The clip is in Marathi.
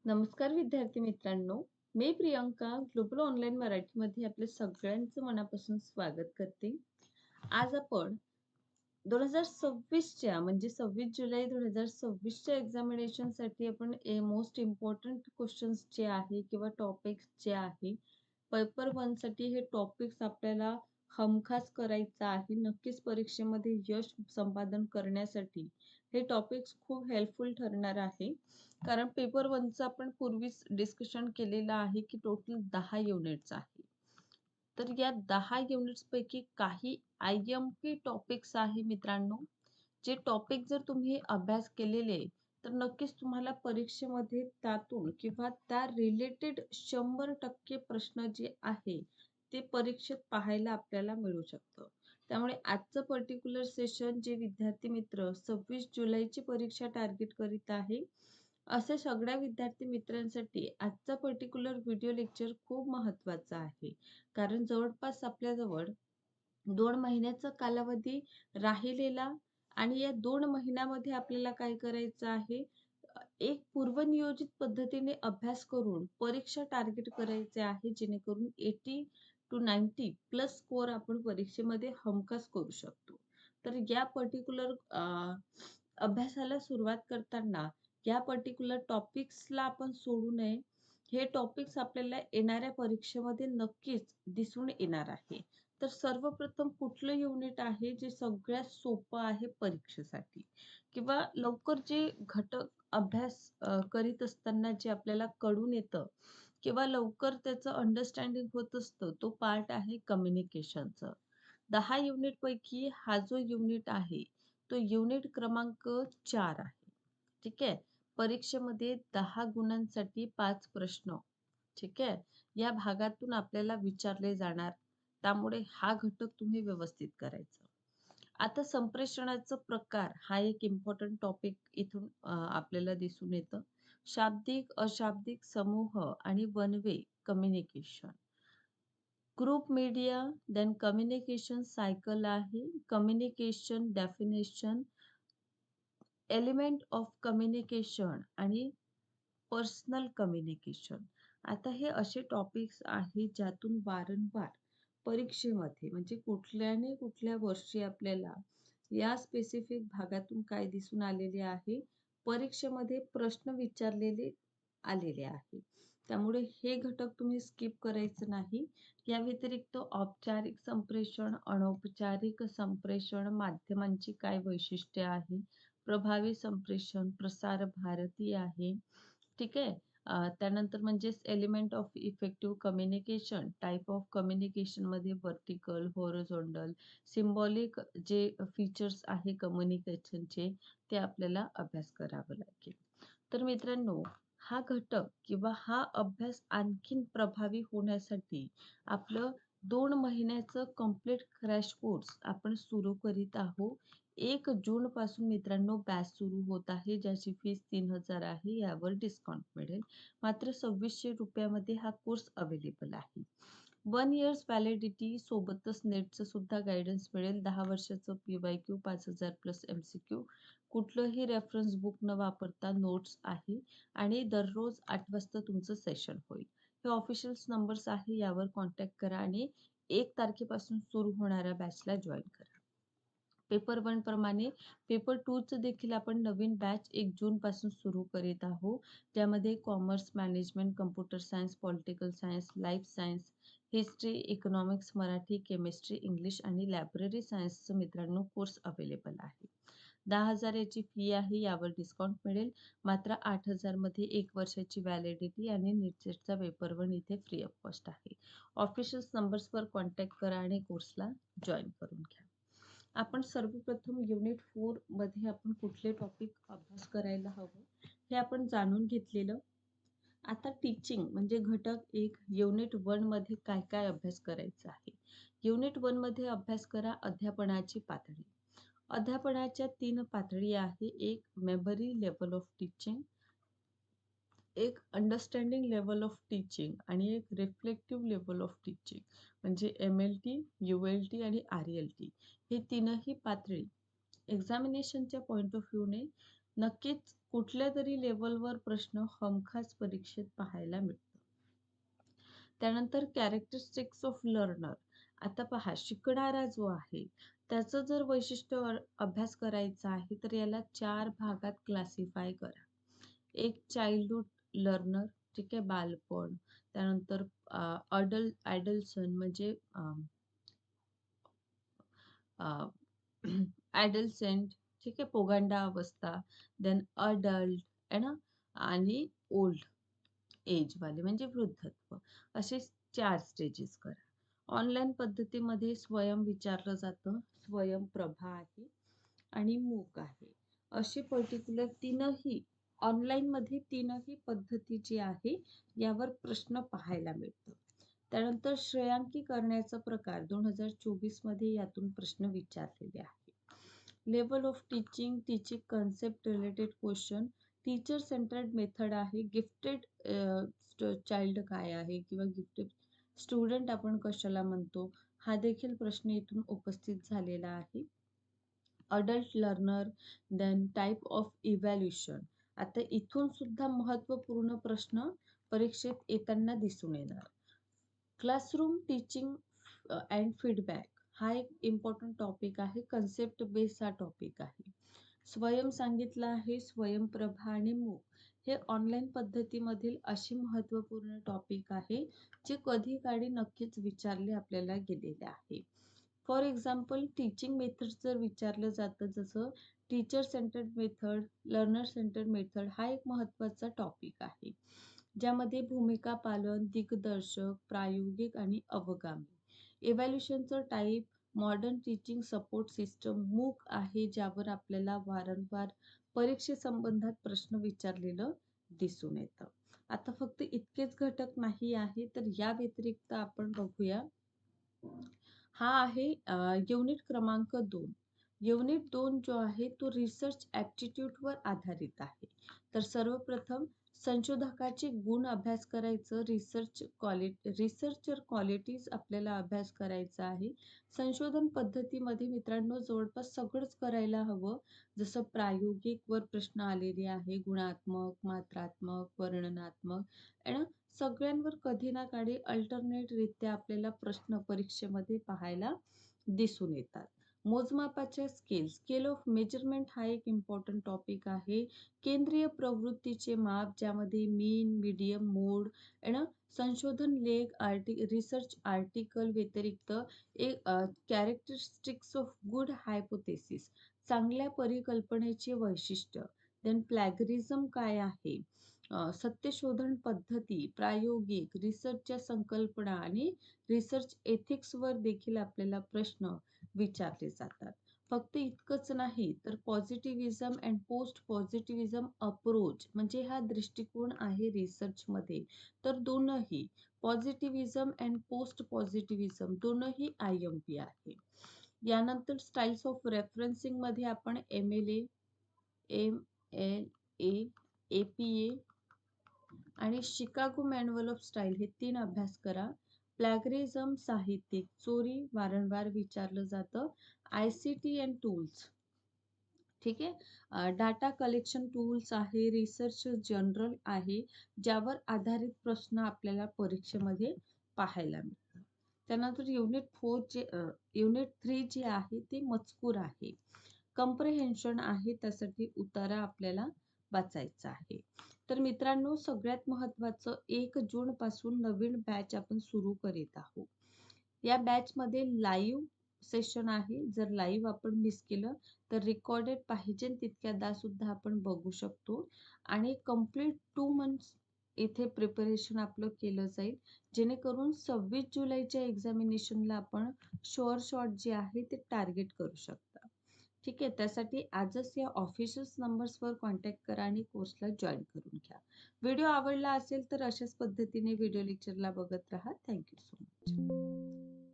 नमस्कार विद्यार्थी मित्रांनो, मी प्रियंका ग्लोबल ऑनलाईन मराठीमध्ये आपले सगळ्यांचं मनापासून स्वागत करते. आज आपण 2026च्या म्हणजे 26 जुलै 2026च्या एक्झामिनेशनसाठी आपण मोस्ट इम्पॉर्टंट क्वेश्चन्स जे आहे किंवा टॉपिक्स जे आहे, पेपर 1 साठी हे टॉपिक्स आपल्याला हमखास करायचं आहे. नक्कीच परीक्षेमध्ये यश संपादन करण्यासाठी हे टॉपिक्स खूप हेल्पफुल ठरणार आहे. कारण पेपर 1चं आपण पूर्वीच डिस्कशन केलेलं आहे, की टोटल 10 युनिट्स आहे. तर या 10 युनिट्सपैकी काही आय-एम-पी टॉपिक्स आहे मित्रांनो. जे टॉपिक जर तुम्ही अभ्यास केलेले, तर नक्कीच तुम्हाला परीक्षेमध्ये त्यातून किंवा त्या रिलेटेड 100% प्रश्न जे आहे, ते परीक्षेत पाहायला आपल्याला मिळू शकतं. त्यामुळे आजचं पर्टिक्युलर सेशन जे विद्यार्थी मित्र 26 जुलैची परीक्षा टार्गेट करीत आहे, असे सगळ्या विद्यार्थी मित्रांसाठी आजचा पर्टिक्युलर व्हिडिओ लेक्चर खूप महत्त्वाचा आहे. कारण जवळपास आपल्याजवळ 2 महिन्याचा कालावधी राहिलेला आणि या 2 महिन्यामध्ये आपल्याला काय करायचं आहे, एक पूर्वनियोजित पद्धतीने अभ्यास करून परीक्षा टार्गेट करायचे आहे, जेणेकरून 80 to 90 प्लस स्कोर आपण परीक्षेमध्ये हमखास करू शकतो. तर या पर्टिक्युलर अभ्यासाला सुरुवात करताना या पर्टिक्युलर टॉपिक्सला आपण सोडू नये. हे टॉपिक्स आपल्याला येणाऱ्या परीक्षेमध्ये नक्कीच दिसून येणार आहे. तर सर्वप्रथम कुठलं युनिट आहे जे सगळ्यात सोपं आहे परीक्षेसाठी किंवा लवकर जे घटक अभ्यास करीत असताना जे आपल्याला कळून येतं किंवा लवकर त्याचं अंडरस्टँडिंग होत असतं, तो पार्ट आहे कम्युनिकेशनचं. 10 युनिटपैकी हा जो युनिट आहे, तो युनिट क्रमांक 4 आहे. ठीक आहे. परीक्षेमध्ये 10 गुणांसाठी 5 प्रश्न. ठीक आहे. या भागातून आपल्याला विचारले जाणार. त्यामुळे हा घटक तुम्ही व्यवस्थित करायचा. आता संप्रेषणाचा प्रकार हा एक इम्पोर्टंट टॉपिक इथून आपल्याला दिसून येतं. शाब्दिक, अशाब्दिक समूह आणि one way communication. Group media, then communication cycle आहे. Communication definition, element of communication आणि पर्सनल कम्युनिकेशन. आता हे असे टॉपिक्स आहेत ज्यातून वारंवार परीक्षेमध्ये म्हणजे कुठल्या वर्षी आपल्याला या स्पेसिफिक भागातून काय दिसून आलेले आहे, परीक्षेमध्ये प्रश्न विचारलेले आलेले आहे. त्यामुळे हे घटक तुम्ही स्किप करायचं नाही. या व्यतिरिक्त औपचारिक संप्रेषण, अनौपचारिक संप्रेषण, माध्यमांची काय वैशिष्ट्ये आहे, प्रभावी संप्रेषण, प्रसार भारती आहे. ठीक आहे. त्यानंतर म्हणजेच element of effective communication, type of कम्युनिकेशनमध्ये व्हर्टिकल, हॉरिझॉन्टल, सिम्बॉलिक जे फीचर्स आहे कम्युनिकेशनचे, ते आपल्याला अभ्यास करावं लागेल. तर मित्रांनो, हा घटक किंवा हा अभ्यास आणखीन प्रभावी होण्यासाठी आपलं 2 महिन्याचं कंप्लीट क्रॅश कोर्स आपण सुरू करीत आहोत. 1 जून पासून मित्रांनो बॅच सुरू होत आहे, ज्याची फीस 3000 आहे. यावर डिस्काउंट मिळेल. मात्र ₹2600 हा कोर्स अवेलेबल आहे. 1 इयर्स व्हॅलिडिटी सोबतच नेटचं सुद्धा गाईडन्स मिळेल. 10 वर्षाचं PYQ, 5000 प्लस MCQ, कुठलंही रेफरन्स बुक न वापरता नोट्स आहे आणि दररोज 8 वाजता तुमचं सेशन होईल. हे ऑफिशियल नंबर्स आहे, यावर कॉन्टॅक्ट करा आणि 1 तारखेपासून सुरू होणाऱ्या बॅचला जॉइन करा. पेपर 1 प्रमाणे पेपर 2चं देखील आपण नवीन बॅच 1 जूनपासून सुरू करीत आहोत. ज्यामध्ये commerce, management, computer science, political science, life science, history, economics, Marathi, chemistry, English आणि लायब्ररी सायन्सचं मित्रांनो कोर्स अवेलेबल आहे. 10,000 याची फी आहे, यावर डिस्काउंट मिळेल. मात्र 8,000 मध्ये 1 वर्षाची व्हॅलिडिटी आणि नीटचा पेपर 1 इथे फ्री ऑफ कॉस्ट आहे. ऑफिशियल नंबर्सवर कॉन्टॅक्ट करा आणि कोर्सला जॉइन करून घ्या. आपण सर्वप्रथम युनिट 4 मध्ये आपण कुठले टॉपिक अभ्यास करायला हवं हे आपण जाणून घेतलेलं. आता टीचिंग म्हणजे घटक 1 युनिट 1 मध्ये काय काय अभ्यास करायचा आहे. युनिट 1 मध्ये अभ्यास करा अध्यापनाची पातळी. अध्यापनाच्या 3 पातळी आहे. एक मेमरी लेवल ऑफ टीचिंग, एक अंडरस्टँडिंग लेवल ऑफ टीचिंग आणि एक रिफ्लेक्टिव्ह लेवल ऑफ टीचिंग म्हणजे MLT, ULT आणि RLT. हे तीनही पातळी एक्झामिनेशनच्या पॉइंट ऑफ व्ह्यूने नक्कीच कुठल्या तरी लेवलवर प्रश्न हमखास परीक्षेत पाहायला मिळतो. त्यानंतर कॅरेक्टरिस्टिक्स ऑफ लर्नर. आता पहा, शिकणारा जो आहे त्याचं जर वैशिष्ट्य अभ्यास करायचा आहे तर याला 4 भागात क्लासिफाय करा. एक चाइल्डहूड लर्नर, ठीक आहे, बालपण. त्यानंतर ॲडल्सन म्हणजे ॲडल्सेंट, ठीक आहे, पोगांडा अवस्था. देन अडल्ट आहे ना, आणि ओल्ड एजवाले म्हणजे वृद्धत्व. असे 4 स्टेजेस करा. ऑनलाईन पद्धतीमध्ये स्वयं विचारलं जातं, स्वयंप्रभा आहे आणि मूक आहे. असे पर्टिक्युलर तीनही ऑनलाईनमध्ये तीनही पद्धती जी आहे यावर प्रश्न पाहायला मिळतो. त्यानंतर श्रेयांकी करण्याचा प्रकार 2024 मध्ये यातून प्रश्न विचारलेले आहे. Level of teaching, teaching concept related question, teacher centred method आहे, गिफ्टेड चाइल्ड काय आहे किंवा गिफ्टेड स्टुडंट आपण कशाला म्हणतो, हा देखील प्रश्न इथून उपस्थित झालेला आहे. Adult learner, then type of evaluation. आता इथून सुद्धा महत्त्वपूर्ण प्रश्न परीक्षेत येताना दिसून येणार. क्लासरूम टीचिंग अँड फीडबॅक हा एक इम्पॉर्टंट टॉपिक आहे. कन्सेप्ट बेस हा टॉपिक आहे. स्वयं सांगितलं आहे, स्वयंप्रभा आणि मूक हे ऑनलाईन पद्धतीमधील अशी महत्त्वपूर्ण टॉपिक आहे जे कधी काळी नक्कीच विचारले आपल्याला गेलेले आहे. फॉर एक्झाम्पल टीचिंग मेथड जर विचारलं जातं, जसं teacher centred method, learner centred method हा एक महत्त्वाचा टॉपिक आहे, ज्यामध्ये भूमिका पालन, दिग्दर्शक, प्रायोगिक आणि अवगामी. इव्हॅल्युएशनचं type modern teaching support system, मूक आहे, ज्यावर आपल्याला वारंवार परीक्षेसंबंधात प्रश्न विचारलेलं दिसून येतं. आता फक्त इतकेच घटक नाही आहे, तर या व्यतिरिक्त आपण बघूया. हा आहे युनिट क्रमांक 2. युनिट 2 जो आहे तो रिसर्च ॲप्टिट्यूडवर आधारित आहे. तर सर्वप्रथम संशोधकाचे गुण अभ्यास करायचं, रिसर्चर क्वालिटीज आपल्याला अभ्यास करायचा आहे. संशोधन पद्धतीमध्ये मित्रांनो जवळपास सगळंच करायला हवं, जसं प्रायोगिक वर प्रश्न आलेले आहे, गुणात्मक, मात्रात्मक, वर्णनात्मक, आणि सगळ्यांवर कधी ना कधी अल्टरनेट रित्या आपल्याला प्रश्न परीक्षेमध्ये पाहायला दिसून येतात. मोजमापाच्या स्केल ऑफ मेजरमेंट हा एक इम्पॉर्टंट टॉपिक आहे. केंद्रीय प्रवृत्तीचे माप, ज्यामध्ये मीन, मीडियम, मोड, संशोधन लेख, रिसर्च आर्टिकल व्यतिरिक्त एक कॅरेक्टरिस्टिक्स ऑफ गुड हायपोथेसिस, चांगल्या परिकल्पनेचे वैशिष्ट्य. देन प्लॅगरिझम काय आहे, सत्यशोधन पद्धती, प्रायोगिक रिसर्चच्या संकल्पना आणि रिसर्च एथिक्सवर देखील आपल्याला प्रश्न विचारले जातात. फक्त इतकंच नाही, तर पॉझिटिव्हिझम अँड पोस्ट पॉझिटिव्हिझम अप्रोच म्हणजे हा दृष्टिकोन आहे रिसर्चमध्ये. तर दोनही पॉझिटिव्हिझम अँड पोस्ट पॉझिटिव्हिझम दोनही IMP आहे. यानंतर स्टाईल्स ऑफ रेफरन्सिंग मध्ये आपण MLA, MLA, APA आणि शिकागो मॅन्युअल ऑफ स्टाईल हे 3 अभ्यास करा. प्लॅगरिझम, साहित्यिक चोरी वारंवार विचारलं जातं. ICT अँड टूल्स, ठीक आहे, डाटा कलेक्शन टूल्स आहे, रिसर्च जनरल आहे, ज्यावर आधारित प्रश्न आपल्याला परीक्षेमध्ये पाहायला मिळतात. त्यानंतर युनिट 3 जे आहे ते मजकूर आहे. कंप्रेहेन्शन आहे, त्यासाठी उतारा आपल्याला वाचायचा आहे. तर मित्रांनो सगळ्यात महत्त्वाचं 1 जून पासून नवीन बॅच आपण सुरू करीत आहोत. या बॅचमध्ये लाईव्ह सेशन आहे. जर लाईव्ह आपण मिस केलं तर रेकॉर्डेड पाहिजे तितक्यादा सुद्धा आपण बघू शकतो. आणि कंप्लीट 2 मंथ्स इथे प्रिपरेशन आपलं केलं जाईल, जेणेकरून 26 जुलैच्या एक्झामिनेशनला आपण शॉर्ट जे आहे ते टार्गेट करू शकता. ठीक आहे, त्यासाठी आजच या ऑफिशियल नंबर्सवर कॉन्टॅक्ट करा आणि कोर्सला जॉईन करून घ्या. व्हिडिओ आवडला असेल तर अशाच पद्धतीने व्हिडिओ लेक्चरला बघत राहा. Thank you so much.